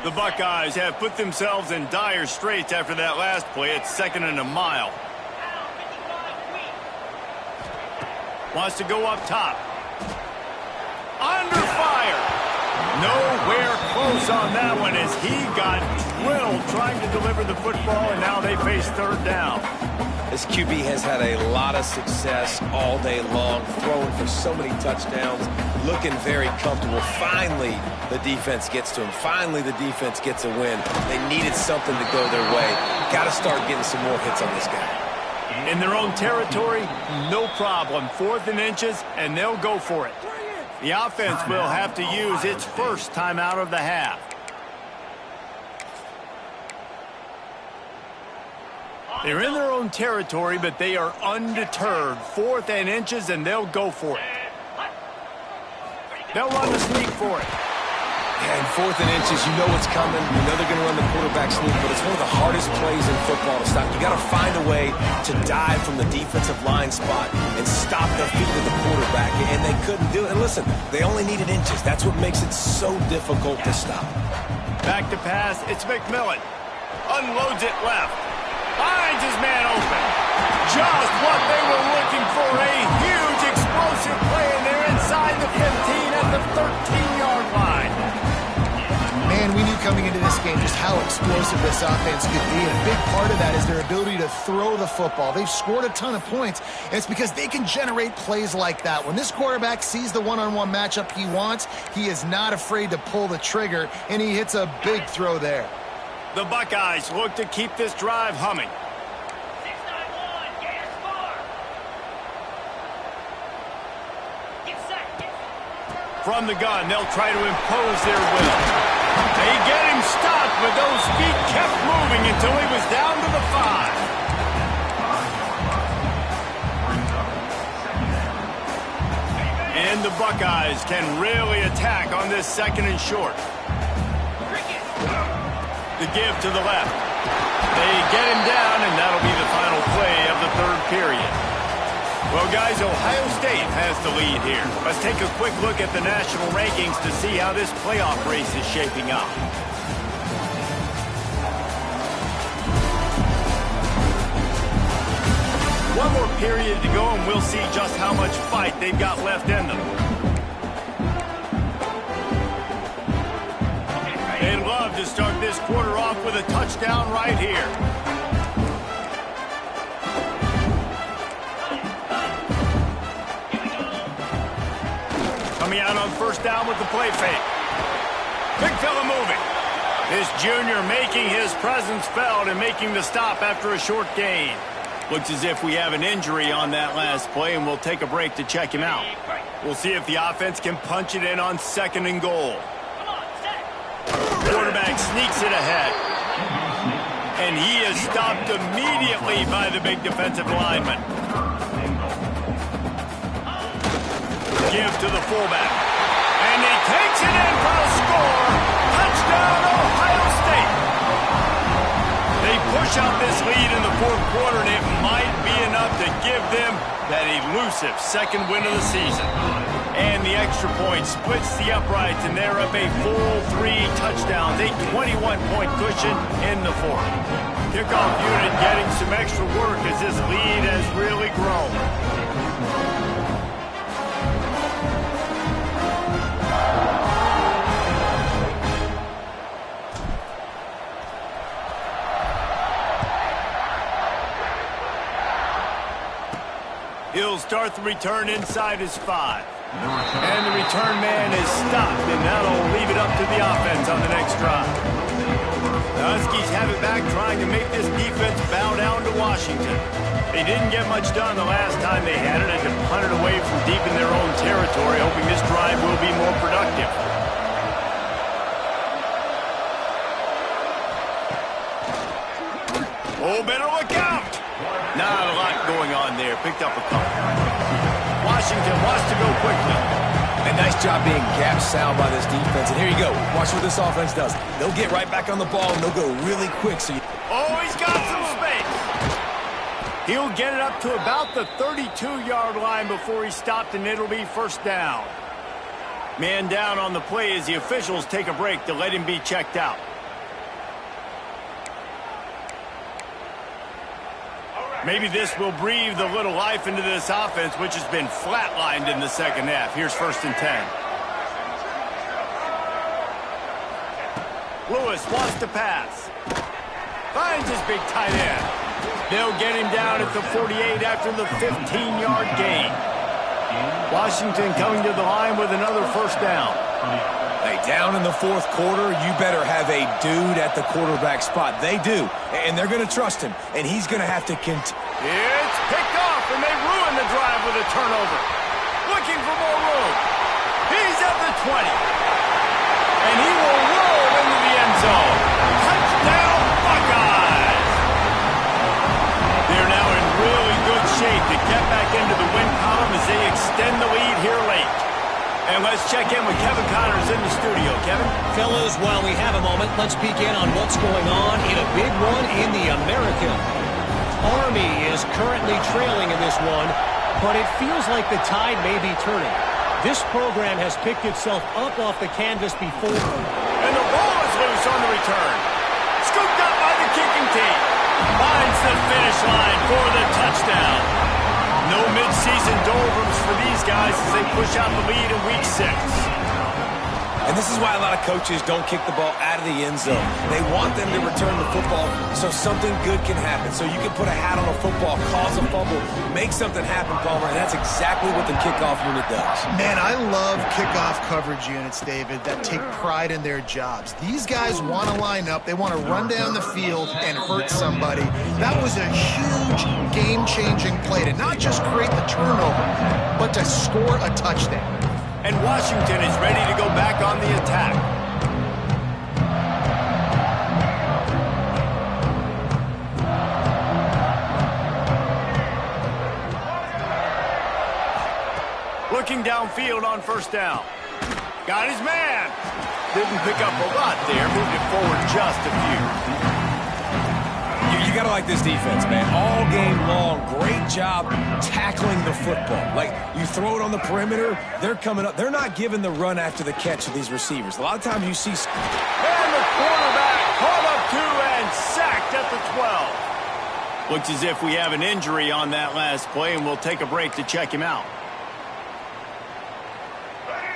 Speaker 1: The Buckeyes have put themselves in dire straits after that last play. It's 2nd and a mile. Wants to go up top. Under fire. Nowhere close on that one as he got drilled trying to deliver the football, and now they face third down.
Speaker 3: This QB has had a lot of success all day long, throwing for so many touchdowns, looking very comfortable. Finally, the defense gets to him. Finally, the defense gets a win. They needed something to go their way. Got to start getting some more hits on this guy.
Speaker 1: In their own territory, no problem. 4th and inches, and they'll go for it. The offense will have to use its first timeout of the half. They're in their own territory, but they are undeterred. 4th and inches, and they'll go for it. They'll run the sneak for it.
Speaker 3: Yeah, and 4th and inches, you know what's coming. You know they're going to run the quarterback sneak, but it's one of the hardest plays in football to stop. You got to find a way to dive from the defensive line spot and stop the feet of the quarterback, and they couldn't do it. And listen, they only needed inches. That's what makes it so difficult to stop.
Speaker 1: Back to pass, it's McMillan. Unloads it left. Finds his man open. Just what they were looking for. A huge explosive play, and they're inside the 15 at the 13-yard line.
Speaker 2: Man, we knew coming into this game just how explosive this offense could be, and a big part of that is their ability to throw the football. They've scored a ton of points, and it's because they can generate plays like that. When this quarterback sees the one-on-one matchup he wants, he is not afraid to pull the trigger, and he hits a big throw there.
Speaker 1: The Buckeyes look to keep this drive humming. From the gun, they'll try to impose their will. They get him stopped, but those feet kept moving until he was down to the 5. And the Buckeyes can really attack on this 2nd and short. The give to the left. They get him down, and that'll be the final play of the 3rd period. Well, guys, Ohio State has the lead here. Let's take a quick look at the national rankings to see how this playoff race is shaping up. One more period to go, and we'll see just how much fight they've got left in them. They'd love to start this quarter off with a touchdown right here. Coming out on 1st down with the play fake. Big fella moving. This junior making his presence felt and making the stop after a short gain. Looks as if we have an injury on that last play, and we'll take a break to check him out. We'll see if the offense can punch it in on 2nd and goal. Quarterback sneaks it ahead. And he is stopped immediately by the big defensive lineman. Give to the fullback. And he takes it in for a score. Touchdown, Ohio State. They push out this lead in the 4th quarter, and it might be enough to give them That elusive second win of the season. And the extra point splits the uprights, and they're up a full 3 touchdowns, a 21-point cushion in the fourth. Kickoff unit getting some extra work as this lead has really grown. He'll start the return inside his 5. And the return man is stopped, and that'll leave it up to the offense on the next drive. The Huskies have it back, trying to make this defense bow down to Washington. They didn't get much done the last time they had it, and to punt it away from deep in their own territory, hoping this drive will be more productive. Oh, better look out! Not a lot going on there. Picked up a couple. Washington wants to go quickly.
Speaker 3: And nice job being gap sound by this defense. And here you go. Watch what this offense does. They'll get right back on the ball, and they'll go really quick.
Speaker 1: Oh, he's got some space. He'll get it up to about the 32-yard line before he's stopped, and it'll be first down. Man down on the play as the officials take a break to let him be checked out. Maybe this will breathe a little life into this offense, which has been flatlined in the second half. Here's 1st and 10. Lewis wants to pass. Finds his big tight end. They'll get him down at the 48 after the 15-yard gain. Washington coming to the line with another first down.
Speaker 3: Hey, down in the 4th quarter, you better have a dude at the quarterback spot. They do, and they're going to trust him, and he's going to have to
Speaker 1: It's picked off, and they ruin the drive with a turnover. Looking for more room. He's at the 20. And he will roll into the end zone. Touchdown, Buckeyes! They're now in really good shape to get back into the win column as they extend the lead here late. And let's check in with Kevin Connors in the studio. Kevin?
Speaker 4: Fellas, while we have a moment, let's peek in on what's going on in a big one in the American. Army is currently trailing in this one, but it feels like the tide may be turning. This program has picked itself up off the canvas before.
Speaker 1: And the ball is loose on the return. Scooped up by the kicking team. Finds the finish line for the touchdown. No mid-season doldrums for these guys as they push out the lead in week 6.
Speaker 3: And this is why a lot of coaches don't kick the ball out of the end zone. They want them to return the football so something good can happen. So you can put a hat on a football, cause a fumble, make something happen, Palmer, and that's exactly what the kickoff unit does.
Speaker 2: Man, I love kickoff coverage units, David, that take pride in their jobs. These guys want to line up. They want to run down the field and hurt somebody. That was a huge game-changing play to not just create the turnover, but to score a touchdown.
Speaker 1: And Washington is ready to go back on the attack. Looking downfield on first down. Got his man. Didn't pick up a lot there. Moved it forward just a few.
Speaker 3: You got to like this defense, man. All game long, great job tackling the football. Like, you throw it on the perimeter, they're coming up. They're not giving the run after the catch to these receivers. A lot of times you see...
Speaker 1: And the quarterback caught up to and sacked at the 12. Looks as if we have an injury on that last play, and we'll take a break to check him out.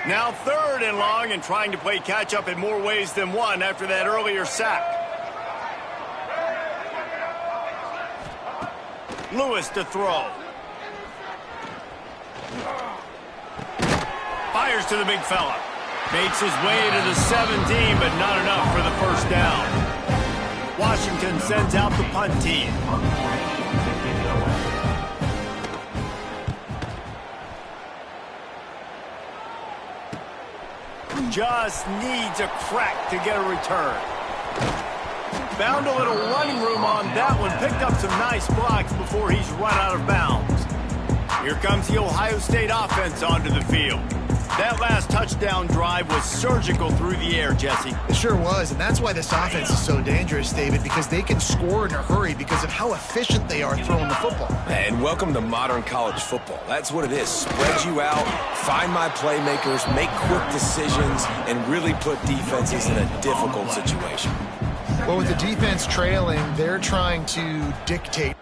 Speaker 1: Now 3rd and long, and trying to play catch-up in more ways than one after that earlier sack. Lewis to throw. Fires to the big fella. Makes his way to the 17, but not enough for the first down. Washington sends out the punt team. Just needs a crack to get a return. Found a little running room on that one. Picked up some nice blocks before he's run out of bounds. Here comes the Ohio State offense onto the field. That last touchdown drive was surgical through the air, Jesse.
Speaker 2: It sure was, and that's why this offense is so dangerous, David, because they can score in a hurry because of how efficient they are throwing the football.
Speaker 3: And welcome to modern college football. That's what it is. Spread you out, find my playmakers, make quick decisions, and really put defenses in a difficult situation.
Speaker 2: Well, with the defense trailing, they're trying to dictate.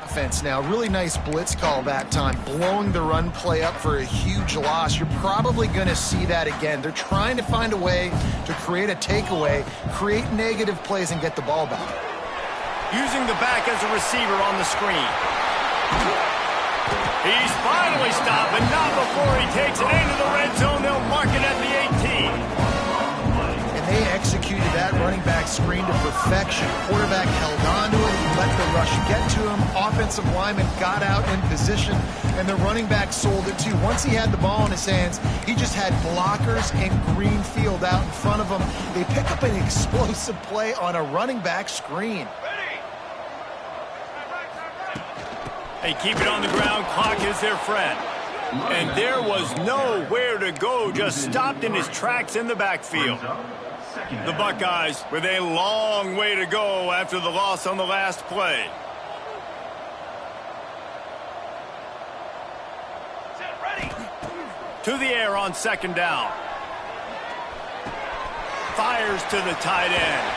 Speaker 2: Offense now. Really nice blitz call that time, blowing the run play up for a huge loss. You're probably going to see that again. They're trying to find a way to create a takeaway, create negative plays, and get the ball back.
Speaker 1: Using the back as a receiver on the screen. He's finally stopped, but not before he takes it into the red zone. They'll mark it at the 18.
Speaker 2: They executed that running back screen to perfection. Quarterback held on to it. He let the rush get to him. Offensive lineman got out in position, and the running back sold it too. Once he had the ball in his hands, he just had blockers and green field out in front of him. They pick up an explosive play on a running back screen.
Speaker 1: They keep it on the ground. Clock is their friend. And there was nowhere to go, just stopped in his tracks in the backfield. The Buckeyes with a long way to go after the loss on the last play. To the air on second down. Fires to the tight end.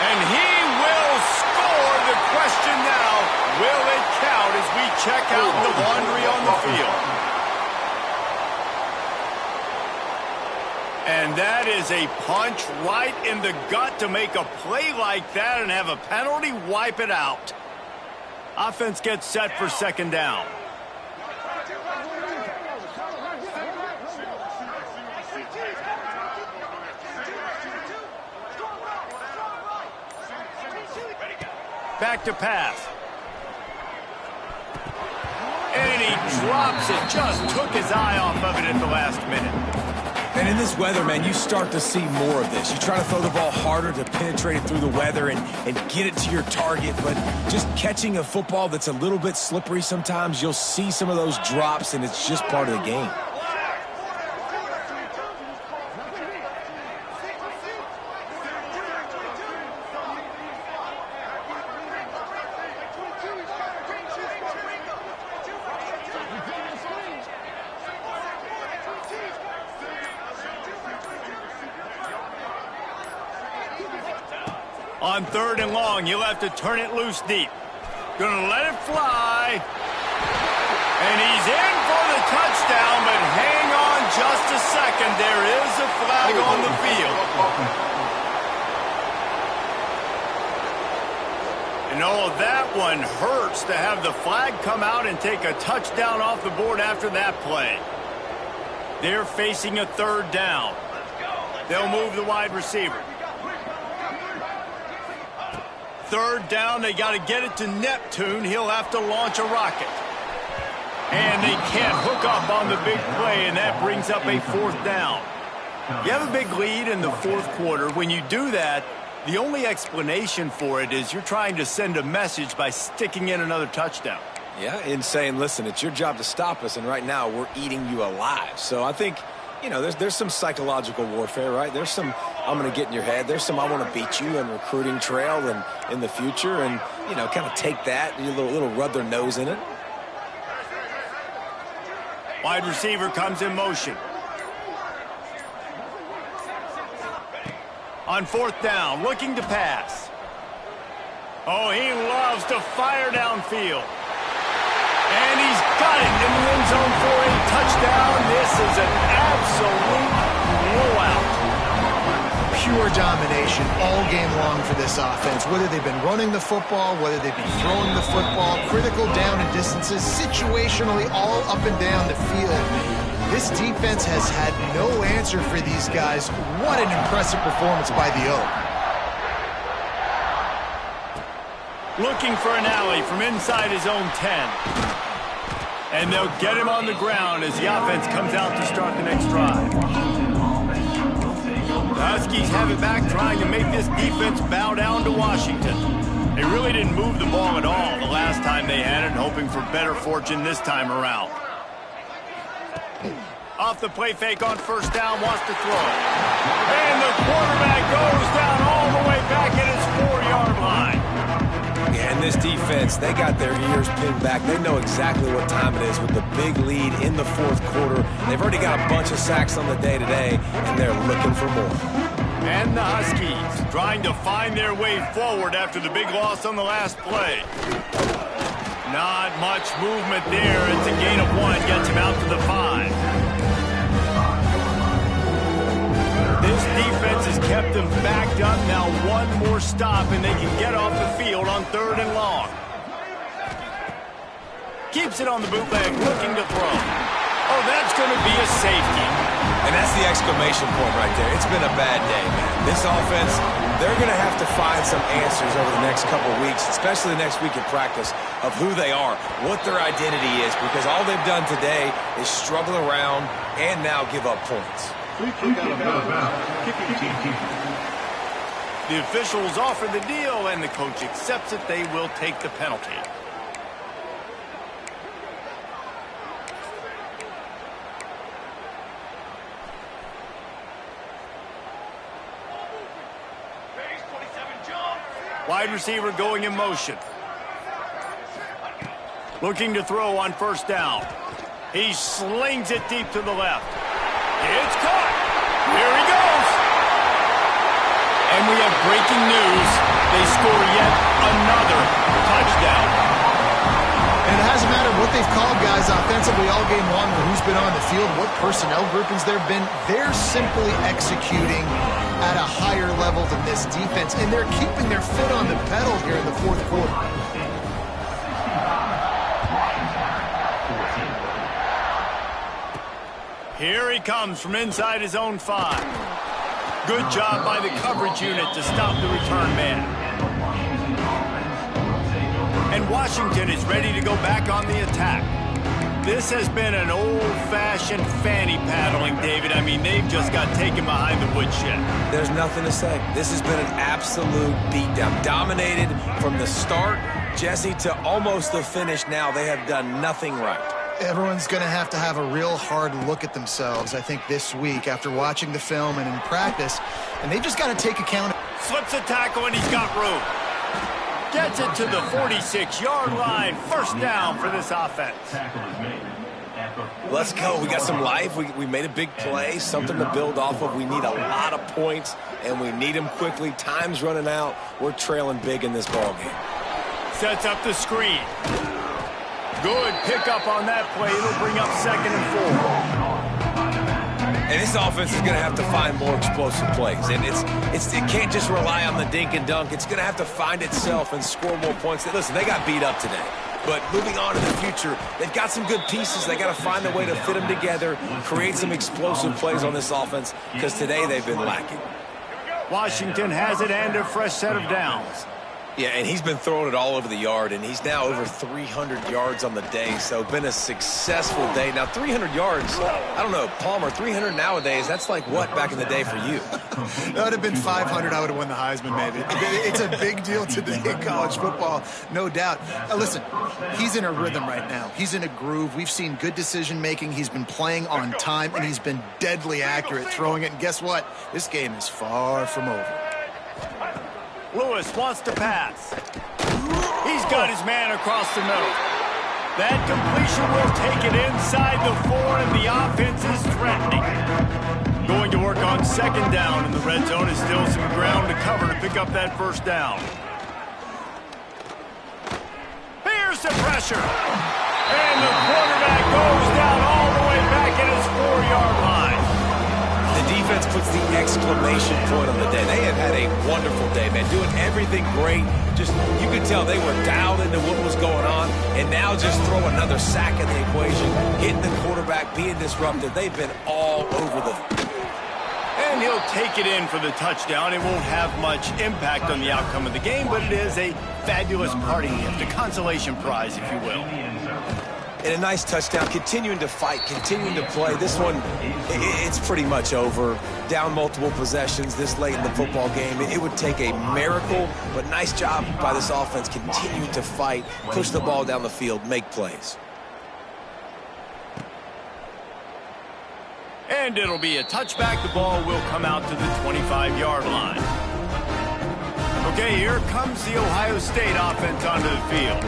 Speaker 1: And he will score. The question now, will it count as we check out the laundry on the field? And that is a punch right in the gut to make a play like that and have a penalty wipe it out. Offense gets set for second down. Back to pass. And he drops it. Just took his eye off of it at the last minute.
Speaker 3: And in this weather, man, you start to see more of this. You try to throw the ball harder to penetrate it through the weather and get it to your target, but just catching a football that's a little bit slippery sometimes, you'll see some of those drops, and it's just part of the game.
Speaker 1: On third and long, you'll have to turn it loose deep. Gonna let it fly. And he's in for the touchdown, but hang on just a second. There is a flag on the field. And oh, that one hurts to have the flag come out and take a touchdown off the board after that play. They're facing a third down. They'll move the wide receiver. Third down, they got to get it to Neptune. He'll have to launch a rocket. And they can't hook up on the big play, and that brings up a fourth down. You have a big lead in the fourth quarter. When you do that, the only explanation for it is you're trying to send a message by sticking in another touchdown.
Speaker 3: Yeah, and saying, listen, it's your job to stop us, and right now we're eating you alive. So I think, you know, there's some psychological warfare, right? There's some, I'm going to get in your head. There's some, I want to beat you in recruiting trail and in the future, and, you know, kind of take that, a little rub their nose in it.
Speaker 1: Wide receiver comes in motion. On fourth down, looking to pass. Oh, he loves to fire downfield. And he's got it in the end zone for a touchdown. This is an absolute blowout.
Speaker 2: Pure domination all game long for this offense. Whether they've been running the football, whether they've been throwing the football, critical down and distances, situationally all up and down the field. This defense has had no answer for these guys. What an impressive performance by the Oak.
Speaker 1: Looking for an alley from inside his own 10. And they'll get him on the ground as the offense comes out to start the next drive. The Huskies have it back, trying to make this defense bow down to Washington. They really didn't move the ball at all the last time they had it, hoping for better fortune this time around. Off the play fake on first down, wants to throw. And the quarterback goes down all the way back at his 4-yard line.
Speaker 3: Yeah, and this defense, they got their ears pinned back. They know exactly what time it is with the big lead in the fourth quarter. They've already got a bunch of sacks on the day today, and they're looking for more.
Speaker 1: And the Huskies trying to find their way forward after the big loss on the last play. Not much movement there. It's a gain of 1, gets him out to the 5. This defense has kept them backed up. Now one more stop, and they can get off the field on 3rd and long. Keeps it on the bootleg, looking to throw. Oh, that's going to be a safety.
Speaker 3: And that's the exclamation point right there. It's been a bad day, man. This offense, they're going to have to find some answers over the next couple weeks, especially the next week in practice, of who they are, what their identity is, because all they've done today is struggle around and now give up points.
Speaker 1: The officials offer the deal, and the coach accepts it. They will take the penalty. Wide receiver going in motion. Looking to throw on first down. He slings it deep to the left. It's caught. Here he goes. And we have breaking news. They score yet another touchdown.
Speaker 2: And it hasn't mattered what they've called, guys, offensively all game long, or who's been on the field, what personnel groupings there have been. They're simply executing at a higher level than this defense, and they're keeping their foot on the pedal here in the fourth quarter.
Speaker 1: Here he comes from inside his own 5. Good job by the coverage unit to stop the return man. And Washington is ready to go back on the attack. This has been an old-fashioned fanny paddling, David. I mean, they've just got taken behind the woodshed.
Speaker 3: There's nothing to say. This has been an absolute beatdown. Dominated from the start, Jesse, to almost the finish now. They have done nothing right.
Speaker 2: Everyone's going to have a real hard look at themselves, I think, this week after watching the film and in practice, and they just got to take account.
Speaker 1: Slips a tackle, and he's got room. Gets it to the 46-yard line. First down for this offense.
Speaker 3: Let's go. We got some life. We made a big play, something to build off of. We need a lot of points, and we need them quickly. Time's running out. We're trailing big in this ballgame.
Speaker 1: Sets up the screen. Good pickup on that play. It'll bring up 2nd and 4.
Speaker 3: And this offense is going to have to find more explosive plays. And it can't just rely on the dink and dunk. It's going to have to find itself and score more points. Listen, they got beat up today. But moving on to the future, they've got some good pieces. They got to find a way to fit them together, create some explosive plays on this offense, because today they've been lacking.
Speaker 1: Washington has it and a fresh set of downs.
Speaker 3: Yeah, and he's been throwing it all over the yard, and he's now over 300 yards on the day, so been a successful day. Now, 300 yards, I don't know, Palmer, 300 nowadays, that's like what back in the day for you?
Speaker 2: That would have been 500. I would have won the Heisman, maybe. It's a big deal today in college football, no doubt. Listen, he's in a rhythm right now. He's in a groove. We've seen good decision-making. He's been playing on time, and he's been deadly accurate throwing it. And guess what? This game is far from over.
Speaker 1: Lewis wants to pass. He's got his man across the middle. That completion will take it inside the 4, and the offense is threatening. Going to work on 2nd down, and the red zone is still some ground to cover to pick up that first down. Here's the pressure. And the quarterback goes down all the way back at his 4-yard line.
Speaker 3: The defense puts the exclamation point on the day. They have had a wonderful day, man, doing everything great. Just, you could tell they were dialed into what was going on, and now just throw another sack in the equation, hitting the quarterback, being disruptive. They've been all over the...
Speaker 1: And he'll take it in for the touchdown. It won't have much impact on the outcome of the game, but it is a fabulous parting gift, a consolation prize, if you will.
Speaker 3: And a nice touchdown, continuing to fight, continuing to play. This one, it's pretty much over. Down multiple possessions this late in the football game. It would take a miracle, but nice job by this offense continuing to fight, push the ball down the field, make plays.
Speaker 1: And it'll be a touchback. The ball will come out to the 25-yard line. Okay, here comes the Ohio State offense onto the field.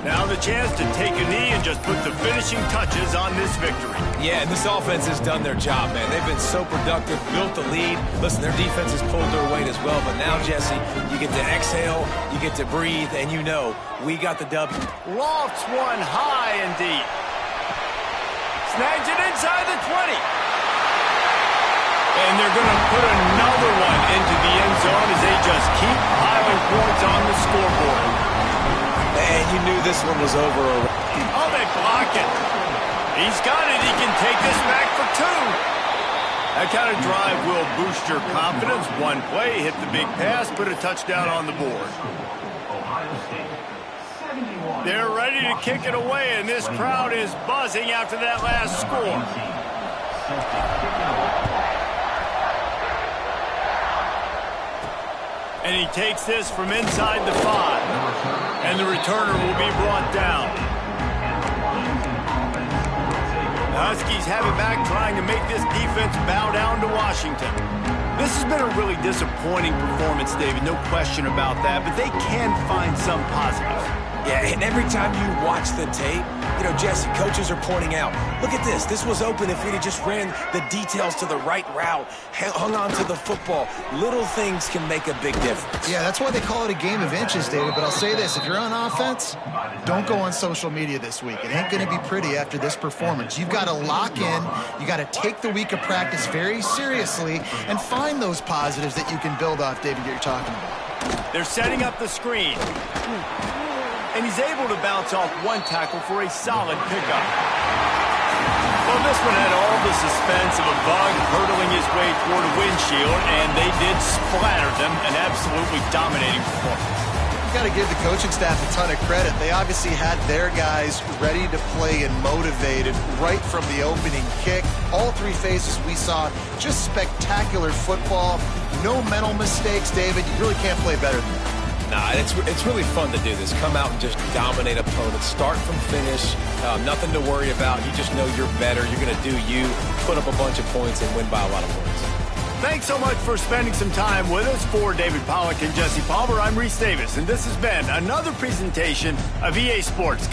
Speaker 1: Now the chance to take a knee and just put the finishing touches on this victory.
Speaker 3: Yeah, and this offense has done their job, man. They've been so productive, built the lead. Listen, their defense has pulled their weight as well. But now, Jesse, you get to exhale, you get to breathe, and you know we got the W.
Speaker 1: Lofts one high and deep. Snags it inside the 20. And they're going to put another one into the end zone as they just keep piling points on the scoreboard.
Speaker 3: And you knew this one was over.
Speaker 1: Oh, they block it. He's got it. He can take this back for 2. That kind of drive will boost your confidence. One play, hit the big pass, put a touchdown on the board. They're ready to kick it away, and this crowd is buzzing after that last score. And he takes this from inside the 5. And the returner will be brought down. The Huskies have it back, trying to make this defense bow down to Washington. This has been a really disappointing performance, David, no question about that, but they can find some positives.
Speaker 3: Yeah, and every time you watch the tape, you know, Jesse, coaches are pointing out, look at this. This was open if we'd have just ran the details to the right route, hung on to the football. Little things can make a big difference.
Speaker 2: Yeah, that's why they call it a game of inches, David. But I'll say this, if you're on offense, don't go on social media this week. It ain't going to be pretty after this performance. You've got to lock in. You got to take the week of practice very seriously and find those positives that you can build off, David, that you're talking about.
Speaker 1: They're setting up the screen. And he's able to bounce off one tackle for a solid pickup. Well, this one had all the suspense of a bug hurtling his way toward a windshield, and they did splatter them, an absolutely dominating performance.
Speaker 2: You've got to give the coaching staff a ton of credit. They obviously had their guys ready to play and motivated right from the opening kick. All 3 phases we saw, just spectacular football. No mental mistakes, David. You really can't play better than that.
Speaker 3: Nah, it's really fun to do this. Come out and just dominate opponents. Start from finish. Nothing to worry about. You just know you're better. You're going to do you, put up a bunch of points, and win by a lot of points.
Speaker 1: Thanks so much for spending some time with us. For David Pollack and Jesse Palmer, I'm Reese Davis, and this has been another presentation of EA Sports.